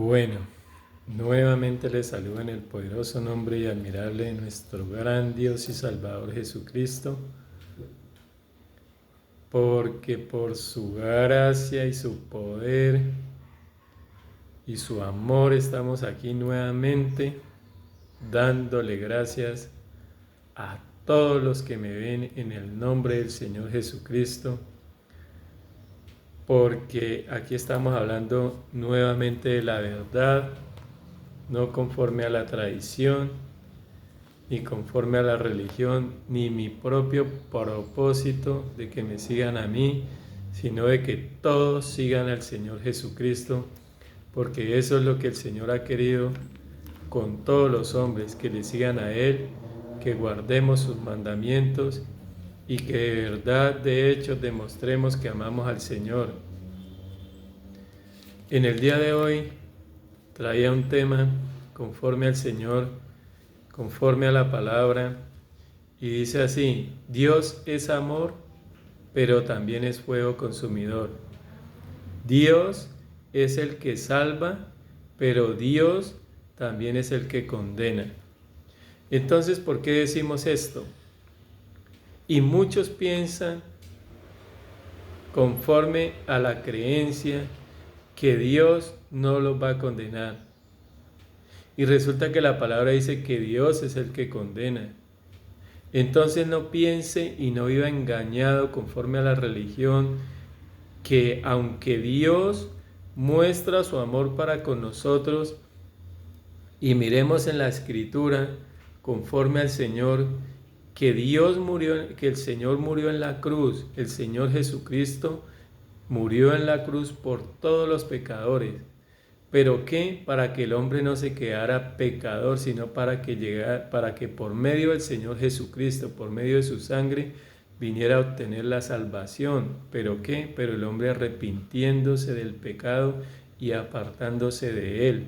Bueno, nuevamente les saludo en el poderoso nombre y admirable de nuestro gran Dios y Salvador Jesucristo, porque por su gracia y su poder y su amor estamos aquí nuevamente dándole gracias a todos los que me ven en el nombre del Señor Jesucristo, porque aquí estamos hablando nuevamente de la verdad, no conforme a la tradición, ni conforme a la religión, ni mi propio propósito de que me sigan a mí, sino de que todos sigan al Señor Jesucristo, porque eso es lo que el Señor ha querido con todos los hombres, que le sigan a Él, que guardemos sus mandamientos y que de verdad, de hecho, demostremos que amamos al Señor. En el día de hoy traía un tema conforme al Señor, conforme a la palabra, y dice así: Dios es amor, pero también es fuego consumidor. Dios es el que salva, pero Dios también es el que condena. Entonces, ¿por qué decimos esto? Y muchos piensan, conforme a la creencia, que Dios no los va a condenar. Y resulta que la palabra dice que Dios es el que condena. Entonces no piense y no viva engañado conforme a la religión, que aunque Dios muestra su amor para con nosotros, y miremos en la Escritura, conforme al Señor, que Dios murió, que el Señor murió en la cruz, el Señor Jesucristo murió en la cruz por todos los pecadores. ¿Pero qué? Para que el hombre no se quedara pecador, sino para que por medio del Señor Jesucristo, por medio de su sangre, viniera a obtener la salvación. ¿Pero qué? Pero el hombre arrepintiéndose del pecado y apartándose de él.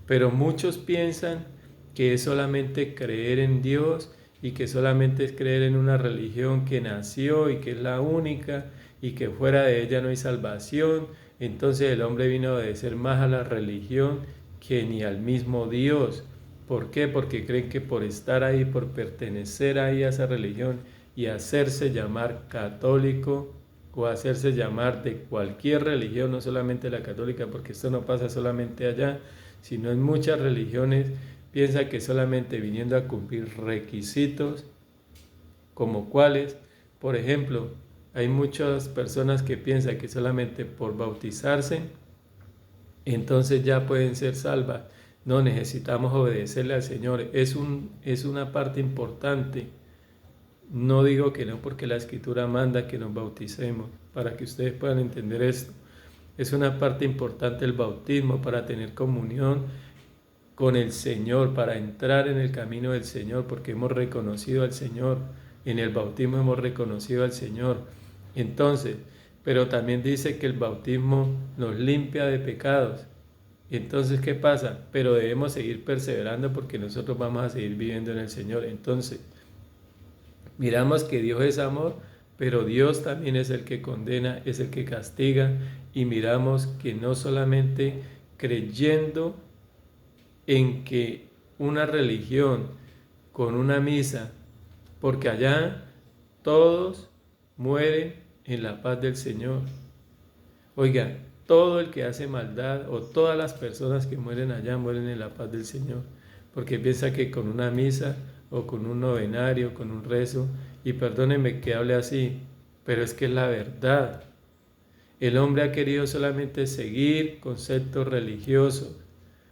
Pero muchos piensan que es solamente creer en Dios y que solamente es creer en una religión que nació y que es la única y que fuera de ella no hay salvación. Entonces el hombre vino a obedecer más a la religión que ni al mismo Dios. ¿Por qué? Porque creen que por estar ahí, por pertenecer ahí a esa religión y hacerse llamar católico o hacerse llamar de cualquier religión, no solamente la católica, porque esto no pasa solamente allá, sino en muchas religiones, piensa que solamente viniendo a cumplir requisitos, como cuáles, por ejemplo, hay muchas personas que piensan que solamente por bautizarse, entonces ya pueden ser salvas. No, necesitamos obedecerle al Señor. Es una parte importante. No digo que no, porque la Escritura manda que nos bauticemos, para que ustedes puedan entender esto. Es una parte importante el bautismo para tener comunión con el Señor, para entrar en el camino del Señor, porque hemos reconocido al Señor. En el bautismo hemos reconocido al Señor. Entonces, pero también dice que el bautismo nos limpia de pecados. Entonces, ¿qué pasa? Pero debemos seguir perseverando porque nosotros vamos a seguir viviendo en el Señor. Entonces, miramos que Dios es amor, pero Dios también es el que condena, es el que castiga, y miramos que no solamente creyendo en que una religión con una misa, porque allá todos mueren en la paz del Señor. Oiga, todo el que hace maldad o todas las personas que mueren allá mueren en la paz del Señor, porque piensa que con una misa o con un novenario, con un rezo, y perdónenme que hable así, pero es que es la verdad. El hombre ha querido solamente seguir conceptos religiosos,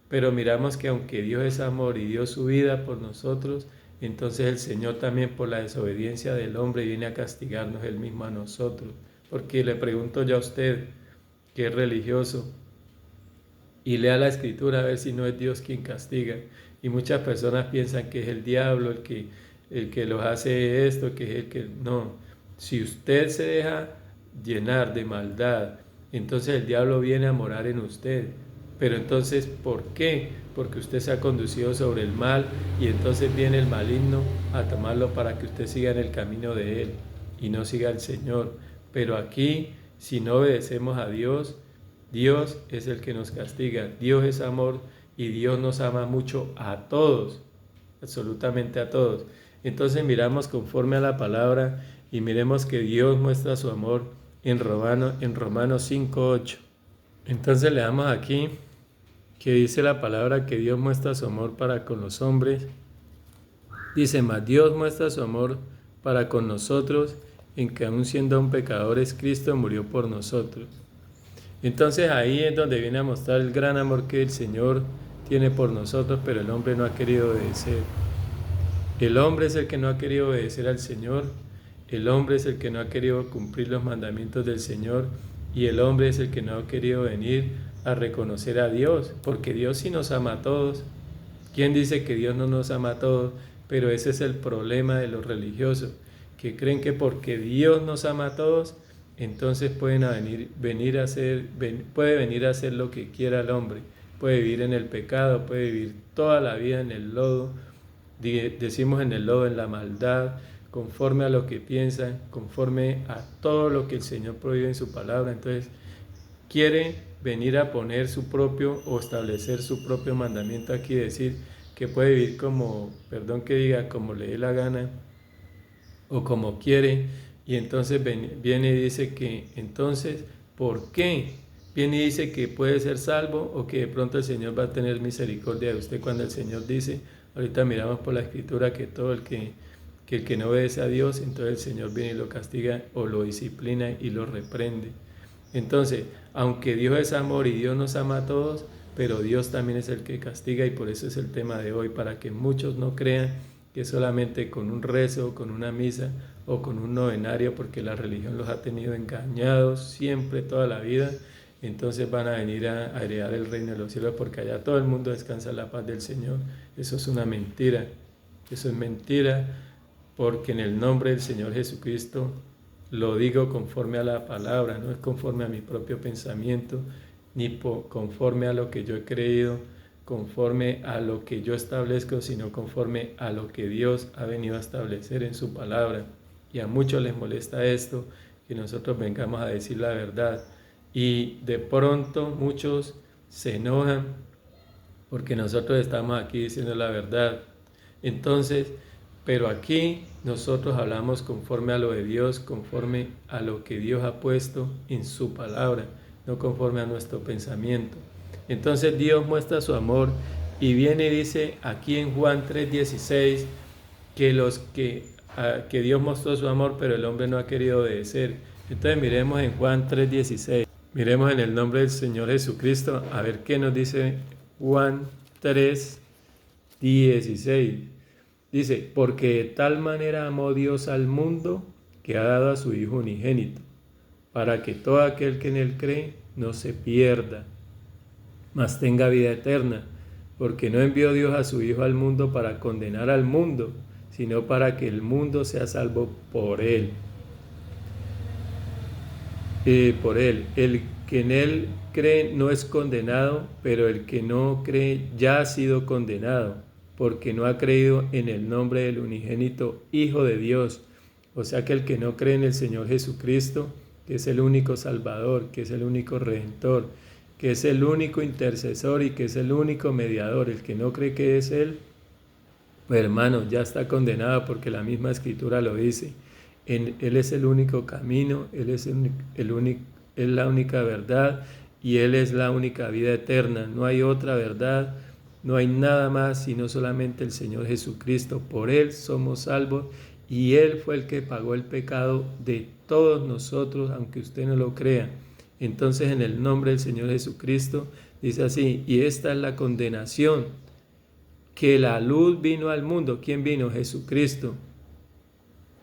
pero miramos que aunque Dios es amor y dio su vida por nosotros, entonces el Señor también, por la desobediencia del hombre, viene a castigarnos Él mismo a nosotros. Porque le pregunto ya a usted, que es religioso, y lea la Escritura a ver si no es Dios quien castiga. Y muchas personas piensan que es el diablo el que los hace esto, que es el que... No, si usted se deja llenar de maldad, entonces el diablo viene a morar en usted. Pero entonces, ¿por qué? Porque usted se ha conducido sobre el mal y entonces viene el maligno a tomarlo para que usted siga en el camino de él y no siga al Señor. Pero aquí, si no obedecemos a Dios, Dios es el que nos castiga, Dios es amor y Dios nos ama mucho a todos, absolutamente a todos. Entonces miramos conforme a la palabra y miremos que Dios muestra su amor en Romanos 5:8. Entonces leamos aquí que dice la palabra que Dios muestra su amor para con los hombres. Dice, mas Dios muestra su amor para con nosotros en que aun siendo aún pecadores, Cristo murió por nosotros. Entonces ahí es donde viene a mostrar el gran amor que el Señor tiene por nosotros, pero el hombre no ha querido obedecer. El hombre es el que no ha querido obedecer al Señor, el hombre es el que no ha querido cumplir los mandamientos del Señor y el hombre es el que no ha querido venir a reconocer a Dios, porque Dios sí nos ama a todos. ¿Quién dice que Dios no nos ama a todos? Pero ese es el problema de los religiosos, que creen que porque Dios nos ama a todos, entonces puede venir a hacer lo que quiera el hombre. Puede vivir en el pecado, puede vivir toda la vida en el lodo, decimos en el lodo, en la maldad, conforme a lo que piensan, conforme a todo lo que el Señor prohíbe en su palabra. Entonces, quiere venir a poner su propio o establecer su propio mandamiento aquí, decir que puede vivir como, perdón que diga, como le dé la gana o como quiere, y entonces viene y dice que, entonces, ¿por qué? Viene y dice que puede ser salvo o que de pronto el Señor va a tener misericordia de usted cuando el Señor dice, ahorita miramos por la Escritura que todo el que no obedece a Dios, entonces el Señor viene y lo castiga o lo disciplina y lo reprende. Entonces, aunque Dios es amor y Dios nos ama a todos, pero Dios también es el que castiga y por eso es el tema de hoy, para que muchos no crean que solamente con un rezo, con una misa o con un novenario, porque la religión los ha tenido engañados siempre, toda la vida, entonces van a venir a heredar el reino de los cielos, porque allá todo el mundo descansa en la paz del Señor. Eso es una mentira, eso es mentira, porque en el nombre del Señor Jesucristo lo digo conforme a la palabra, no es conforme a mi propio pensamiento, ni conforme a lo que yo he creído, conforme a lo que yo establezco, sino conforme a lo que Dios ha venido a establecer en su palabra. Y a muchos les molesta esto, que nosotros vengamos a decir la verdad. Y de pronto muchos se enojan porque nosotros estamos aquí diciendo la verdad. Entonces, pero aquí nosotros hablamos conforme a lo de Dios, conforme a lo que Dios ha puesto en su palabra, no conforme a nuestro pensamiento. Entonces Dios muestra su amor y viene y dice aquí en Juan 3:16 que Dios mostró su amor, pero el hombre no ha querido obedecer. Entonces miremos en Juan 3:16, miremos en el nombre del Señor Jesucristo, a ver qué nos dice Juan 3:16. Dice, porque de tal manera amó Dios al mundo que ha dado a su Hijo unigénito, para que todo aquel que en él cree no se pierda, mas tenga vida eterna, porque no envió Dios a su Hijo al mundo para condenar al mundo, sino para que el mundo sea salvo por él. El que en él cree no es condenado, pero el que no cree ya ha sido condenado, porque no ha creído en el nombre del unigénito Hijo de Dios. O sea que el que no cree en el Señor Jesucristo, que es el único Salvador, que es el único Redentor, que es el único intercesor y que es el único mediador, el que no cree que es Él, pues hermano, ya está condenado porque la misma Escritura lo dice. Él es el único camino, Él es la única verdad y Él es la única vida eterna. No hay otra verdad, no hay nada más sino solamente el Señor Jesucristo. Por Él somos salvos y Él fue el que pagó el pecado de todos nosotros, aunque usted no lo crea. Entonces, en el nombre del Señor Jesucristo, dice así, y esta es la condenación, que la luz vino al mundo. ¿Quién vino? Jesucristo.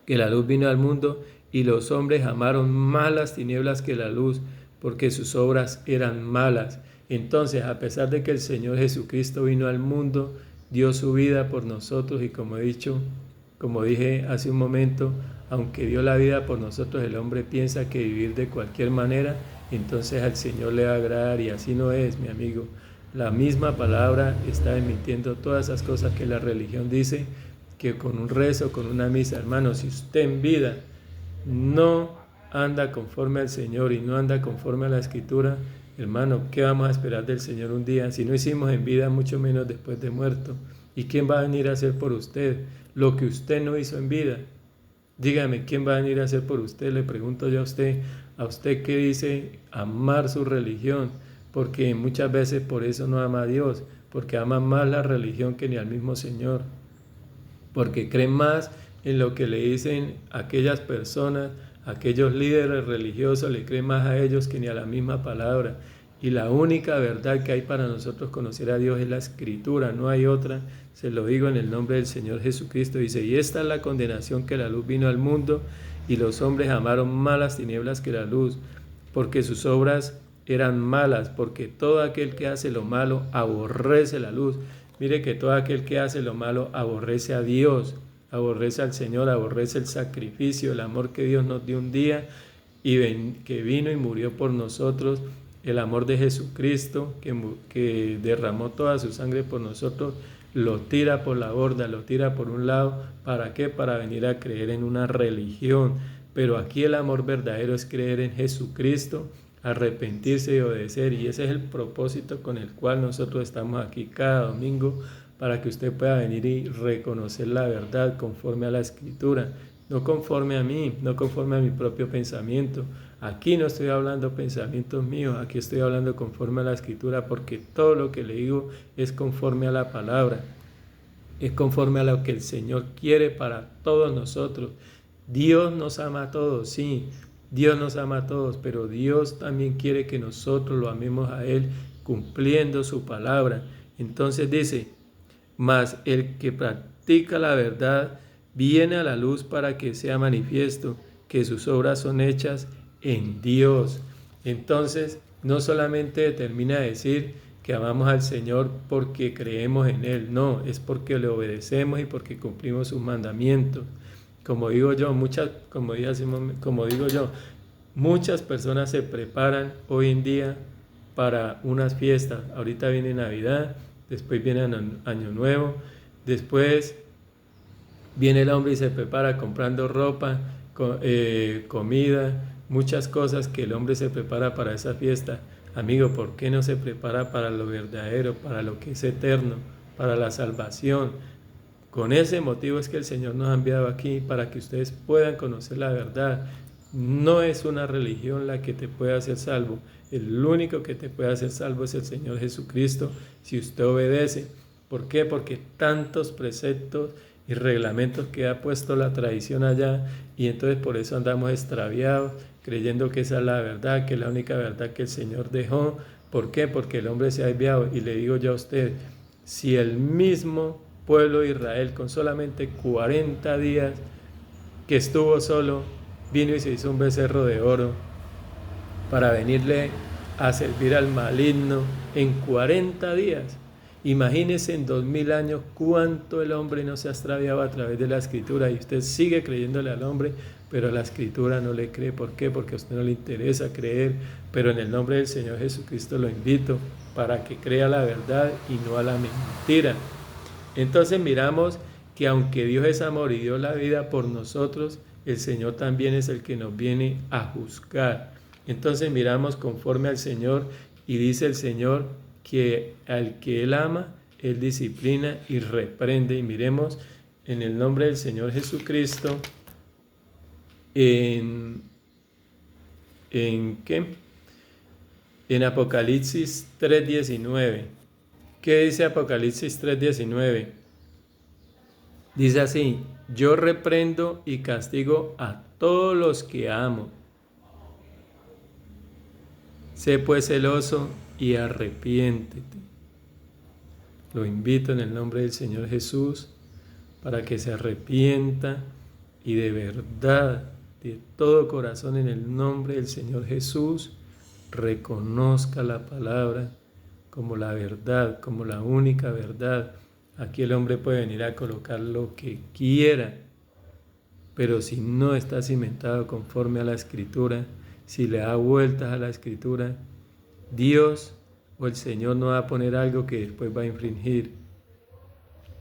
Que la luz vino al mundo y los hombres amaron más las tinieblas que la luz, porque sus obras eran malas. Entonces, a pesar de que el Señor Jesucristo vino al mundo, dio su vida por nosotros y como dije hace un momento, aunque dio la vida por nosotros, el hombre piensa que vivir de cualquier manera, entonces al Señor le va a agradar y así no es, mi amigo. La misma palabra está desmintiendo todas esas cosas que la religión dice, que con un rezo, con una misa, hermano, si usted en vida no anda conforme al Señor y no anda conforme a la Escritura, Hermano, ¿qué vamos a esperar del Señor un día? Si no hicimos en vida, mucho menos después de muerto. ¿Y quién va a venir a hacer por usted lo que usted no hizo en vida? Dígame, ¿quién va a venir a hacer por usted? Le pregunto yo a usted que dice amar su religión, porque muchas veces por eso no ama a Dios, porque ama más la religión que ni al mismo Señor, porque cree más en lo que le dicen aquellas personas, aquellos líderes religiosos, le cree más a ellos que ni a la misma palabra. Y la única verdad que hay para nosotros conocer a Dios es la Escritura, no hay otra. Se lo digo en el nombre del Señor Jesucristo. Dice, y esta es la condenación, que la luz vino al mundo y los hombres amaron más las tinieblas que la luz, porque sus obras eran malas, porque todo aquel que hace lo malo aborrece la luz. Mire que todo aquel que hace lo malo aborrece a Dios, aborrece al Señor, aborrece el sacrificio, el amor que Dios nos dio un día y que vino y murió por nosotros, el amor de Jesucristo que derramó toda su sangre por nosotros, lo tira por la borda, lo tira por un lado. ¿Para qué? Para venir a creer en una religión. Pero aquí el amor verdadero es creer en Jesucristo, arrepentirse y obedecer, y ese es el propósito con el cual nosotros estamos aquí cada domingo, para que usted pueda venir y reconocer la verdad conforme a la Escritura, no conforme a mí, no conforme a mi propio pensamiento. Aquí no estoy hablando pensamientos míos, aquí estoy hablando conforme a la Escritura, porque todo lo que le digo es conforme a la palabra, es conforme a lo que el Señor quiere para todos nosotros. Dios nos ama a todos, sí, Dios nos ama a todos, pero Dios también quiere que nosotros lo amemos a Él cumpliendo su palabra. Entonces dice, mas el que practica la verdad viene a la luz para que sea manifiesto que sus obras son hechas en Dios. Entonces, no solamente termina de decir que amamos al Señor porque creemos en Él, no, es porque le obedecemos y porque cumplimos sus mandamientos. Como digo yo, muchas personas se preparan hoy en día para unas fiestas. Ahorita viene Navidad, después viene Año Nuevo, después viene el hombre y se prepara comprando ropa, comida, muchas cosas que el hombre se prepara para esa fiesta. Amigo, ¿por qué no se prepara para lo verdadero, para lo que es eterno, para la salvación? Con ese motivo es que el Señor nos ha enviado aquí, para que ustedes puedan conocer la verdad. No es una religión la que te puede hacer salvo. El único que te puede hacer salvo es el Señor Jesucristo, si usted obedece. ¿Por qué? Porque tantos preceptos y reglamentos que ha puesto la tradición allá, y entonces por eso andamos extraviados, creyendo que esa es la verdad, que es la única verdad que el Señor dejó. ¿Por qué? Porque el hombre se ha desviado. Y le digo yo a usted, si el mismo pueblo de Israel, con solamente 40 días que estuvo solo, vino y se hizo un becerro de oro para venirle a servir al maligno en 40 días. Imagínese en 2000 años cuánto el hombre no se ha extraviado a través de la Escritura, y usted sigue creyéndole al hombre, pero la Escritura no le cree. ¿Por qué? Porque a usted no le interesa creer. Pero en el nombre del Señor Jesucristo lo invito para que crea la verdad y no a la mentira. Entonces miramos que aunque Dios es amor y dio la vida por nosotros, el Señor también es el que nos viene a juzgar. Entonces miramos conforme al Señor, y dice el Señor que al que Él ama, Él disciplina y reprende. Y miremos en el nombre del Señor Jesucristo, ¿en qué? En Apocalipsis 3:19. ¿Qué dice Apocalipsis 3:19? Dice así, yo reprendo y castigo a todos los que amo. Sé pues celoso y arrepiéntete. Lo invito en el nombre del Señor Jesús para que se arrepienta y de verdad, de todo corazón, en el nombre del Señor Jesús, reconozca la palabra como la verdad, como la única verdad. Aquí el hombre puede venir a colocar lo que quiera, pero si no está cimentado conforme a la Escritura, si le da vueltas a la Escritura, Dios o el Señor no va a poner algo que después va a infringir.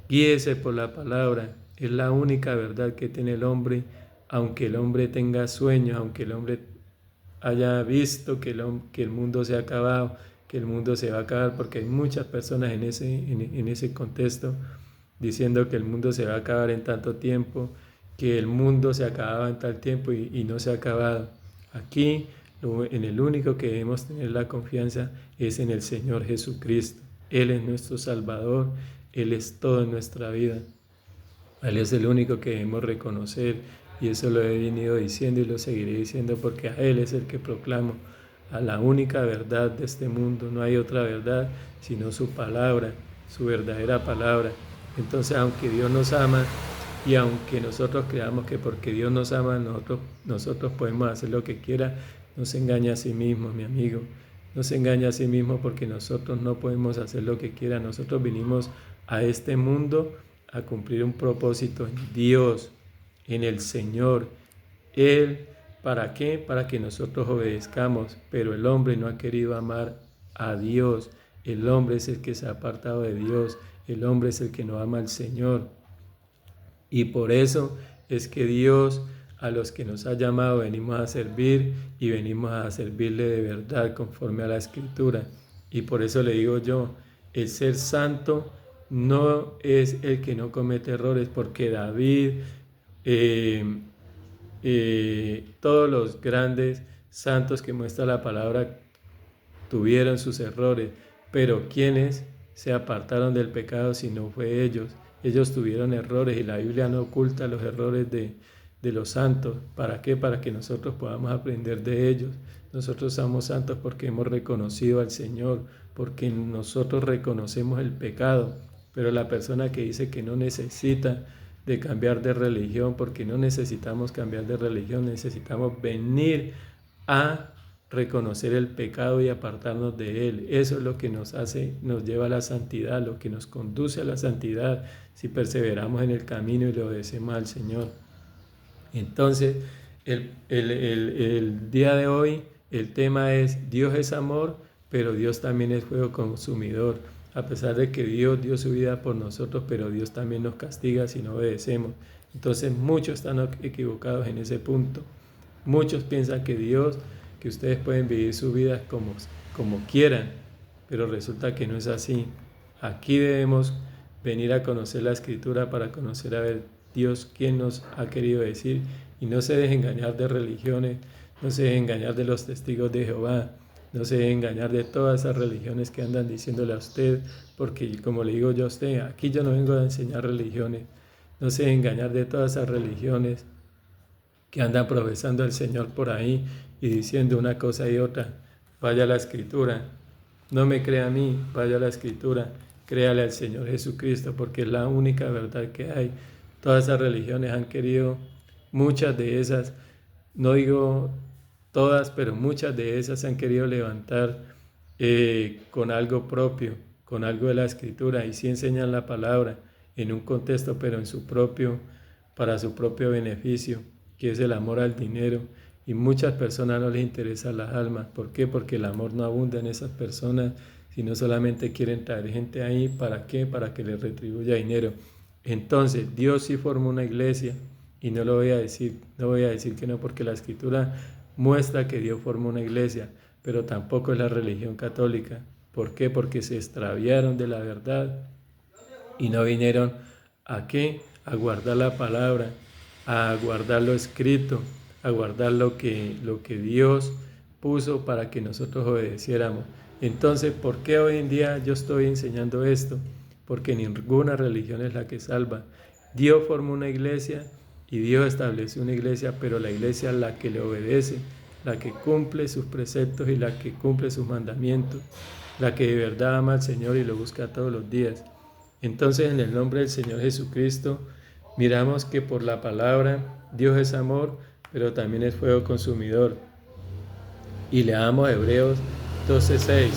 Guíese por la palabra, es la única verdad que tiene el hombre, aunque el hombre tenga sueños, aunque el hombre haya visto que el mundo se ha acabado, que el mundo se va a acabar, porque hay muchas personas en ese contexto diciendo que el mundo se va a acabar en tanto tiempo, que el mundo se acababa en tal tiempo y no se ha acabado. Aquí, en el único que debemos tener la confianza es en el Señor Jesucristo. Él es nuestro Salvador, Él es todo en nuestra vida. Él es el único que debemos reconocer y eso lo he venido diciendo y lo seguiré diciendo porque a Él es el que proclamo, a la única verdad de este mundo. No hay otra verdad sino su palabra, su verdadera palabra. Entonces, aunque Dios nos ama y aunque nosotros creamos que porque Dios nos ama, nosotros podemos hacer lo que quiera, no se engaña a sí mismo, mi amigo. No se engaña a sí mismo porque nosotros no podemos hacer lo que quiera. Nosotros vinimos a este mundo a cumplir un propósito en Dios, en el Señor. Él, ¿para qué? Para que nosotros obedezcamos, pero el hombre no ha querido amar a Dios. El hombre es el que se ha apartado de Dios, el hombre es el que no ama al Señor. Y por eso es que Dios, a los que nos ha llamado, venimos a servir y venimos a servirle de verdad conforme a la Escritura. Y por eso le digo yo, el ser santo no es el que no comete errores, porque David, todos los grandes santos que muestra la palabra tuvieron sus errores, pero ¿quiénes se apartaron del pecado si no fue ellos? Ellos tuvieron errores y la Biblia no oculta los errores de los santos. ¿Para qué? Para que nosotros podamos aprender de ellos. Nosotros somos santos porque hemos reconocido al Señor, porque nosotros reconocemos el pecado. Pero la persona que dice que no necesita de cambiar de religión, porque no necesitamos cambiar de religión, necesitamos venir a reconocer el pecado y apartarnos de él. Eso es lo que nos lleva a la santidad, lo que nos conduce a la santidad, si perseveramos en el camino y le obedecemos al Señor. Entonces, el día de hoy, el tema es: Dios es amor, pero Dios también es fuego consumidor. A pesar de que Dios dio su vida por nosotros, pero Dios también nos castiga si no obedecemos. Entonces, muchos están equivocados en ese punto. Muchos piensan que ustedes pueden vivir su vida como quieran, pero resulta que no es así. Aquí debemos venir a conocer la Escritura para conocer a ver Dios quién nos ha querido decir, y no se deje engañar de religiones, no se deje engañar de los testigos de Jehová, no se deje engañar de todas esas religiones que andan diciéndole a usted, porque como le digo yo a usted, aquí yo no vengo a enseñar religiones. No se deje engañar de todas esas religiones que andan profesando al Señor por ahí y diciendo una cosa y otra. Vaya a la Escritura, no me crea a mí, vaya a la Escritura, créale al Señor Jesucristo, porque es la única verdad que hay. Todas esas religiones han querido, muchas de esas, no digo todas, pero muchas de esas han querido levantar con algo propio, con algo de la Escritura, y sí enseñan la palabra en un contexto, pero para su propio beneficio, que es el amor al dinero, y muchas personas no les interesan las almas. ¿Por qué? Porque el amor no abunda en esas personas, sino solamente quieren traer gente ahí. ¿Para qué? Para que les retribuya dinero. Entonces, Dios sí formó una iglesia, y no voy a decir que no, porque la Escritura muestra que Dios formó una iglesia, pero tampoco es la religión católica. ¿Por qué? Porque se extraviaron de la verdad y no vinieron ¿a qué? A guardar la palabra, a guardar lo escrito, a guardar lo que Dios puso para que nosotros obedeciéramos. Entonces, ¿por qué hoy en día yo estoy enseñando esto? Porque ninguna religión es la que salva. Dios formó una iglesia y Dios estableció una iglesia, pero la iglesia es la que le obedece, la que cumple sus preceptos y la que cumple sus mandamientos, la que de verdad ama al Señor y lo busca todos los días. Entonces, en el nombre del Señor Jesucristo, miramos que por la palabra Dios es amor, pero también es fuego consumidor. Y leamos Hebreos 12:6.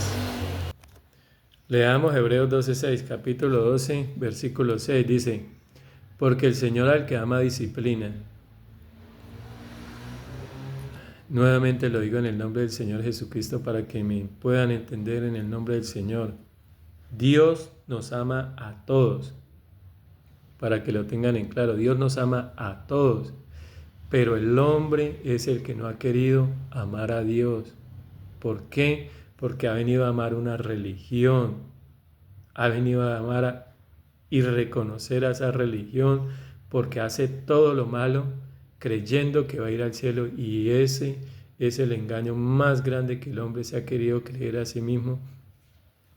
Leamos Hebreos 12:6, capítulo 12, versículo 6, dice: porque el Señor al que ama disciplina. Nuevamente lo digo en el nombre del Señor Jesucristo para que me puedan entender en el nombre del Señor. Dios nos ama a todos. Para que lo tengan en claro, Dios nos ama a todos. Pero el hombre es el que no ha querido amar a Dios. ¿Por qué? Porque ha venido a amar una religión, ha venido a amar y reconocer a esa religión porque hace todo lo malo creyendo que va a ir al cielo, y ese es el engaño más grande que el hombre se ha querido creer a sí mismo,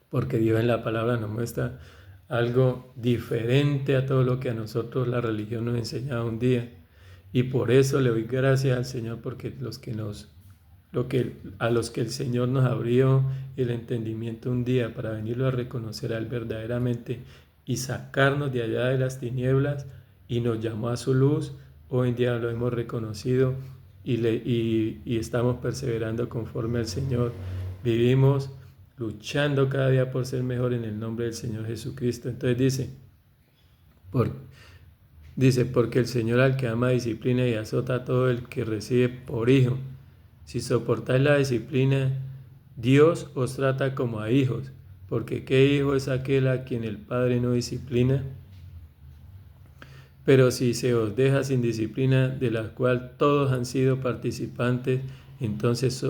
porque Dios en la palabra nos muestra algo diferente a todo lo que a nosotros la religión nos enseñaba un día. Y por eso le doy gracias al Señor, porque a los que el Señor nos abrió el entendimiento un día para venirlo a reconocer a Él verdaderamente y sacarnos de allá de las tinieblas, y nos llamó a su luz, hoy en día lo hemos reconocido y estamos perseverando conforme al Señor. Vivimos luchando cada día por ser mejor en el nombre del Señor Jesucristo. Entonces dice, porque el Señor al que ama disciplina y azota a todo el que recibe por hijo. Si soportáis la disciplina, Dios os trata como a hijos, porque ¿qué hijo es aquel a quien el Padre no disciplina? Pero si se os deja sin disciplina, de la cual todos han sido participantes, entonces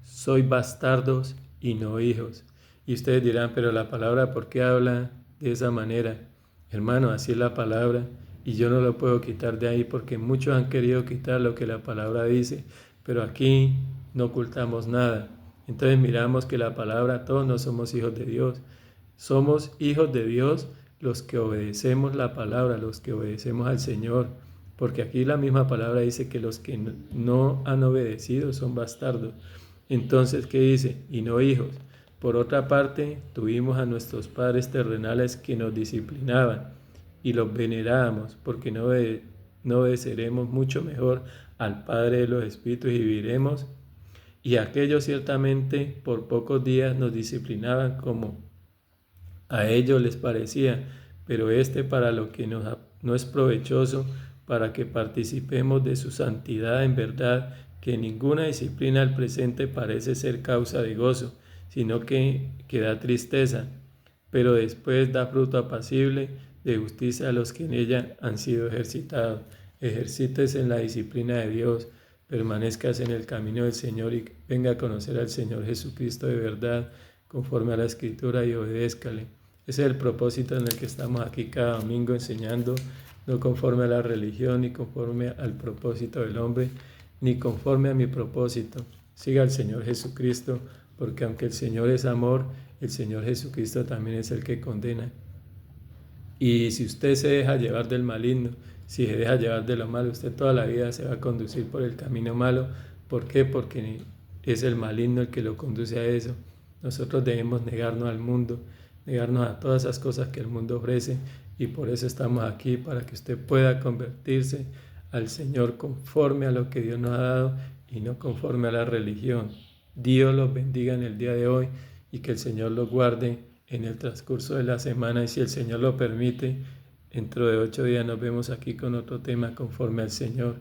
sois bastardos y no hijos. Y ustedes dirán, pero la palabra, ¿por qué habla de esa manera? Hermano, así es la palabra, y yo no lo puedo quitar de ahí, porque muchos han querido quitar lo que la palabra dice, pero aquí no ocultamos nada. Entonces miramos que la palabra, todos no somos hijos de Dios. Somos hijos de Dios los que obedecemos la palabra, los que obedecemos al Señor, porque aquí la misma palabra dice que los que no han obedecido son bastardos. Entonces, ¿qué dice? Y no hijos. Por otra parte, tuvimos a nuestros padres terrenales que nos disciplinaban y los venerábamos, porque no obedeceremos mucho mejor al Padre de los Espíritus y viviremos. Y aquellos ciertamente por pocos días nos disciplinaban como a ellos les parecía, pero para lo que no es provechoso, para que participemos de su santidad en verdad, que ninguna disciplina al presente parece ser causa de gozo, sino que da tristeza, pero después da fruto apacible de justicia a los que en ella han sido ejercitados. Ejercítese en la disciplina de Dios, permanezcas en el camino del Señor y venga a conocer al Señor Jesucristo de verdad, conforme a la Escritura, y obedézcale. Ese es el propósito en el que estamos aquí cada domingo enseñando, no conforme a la religión, ni conforme al propósito del hombre, ni conforme a mi propósito. Siga al Señor Jesucristo, porque aunque el Señor es amor, el Señor Jesucristo también es el que condena. Y si usted se deja llevar del maligno, si se deja llevar de lo malo, usted toda la vida se va a conducir por el camino malo. ¿Por qué? Porque es el maligno el que lo conduce a eso. Nosotros debemos negarnos al mundo, negarnos a todas esas cosas que el mundo ofrece, y por eso estamos aquí, para que usted pueda convertirse al Señor conforme a lo que Dios nos ha dado y no conforme a la religión. Dios los bendiga en el día de hoy y que el Señor los guarde en el transcurso de la semana, y si el Señor lo permite, dentro de 8 días nos vemos aquí con otro tema conforme al Señor.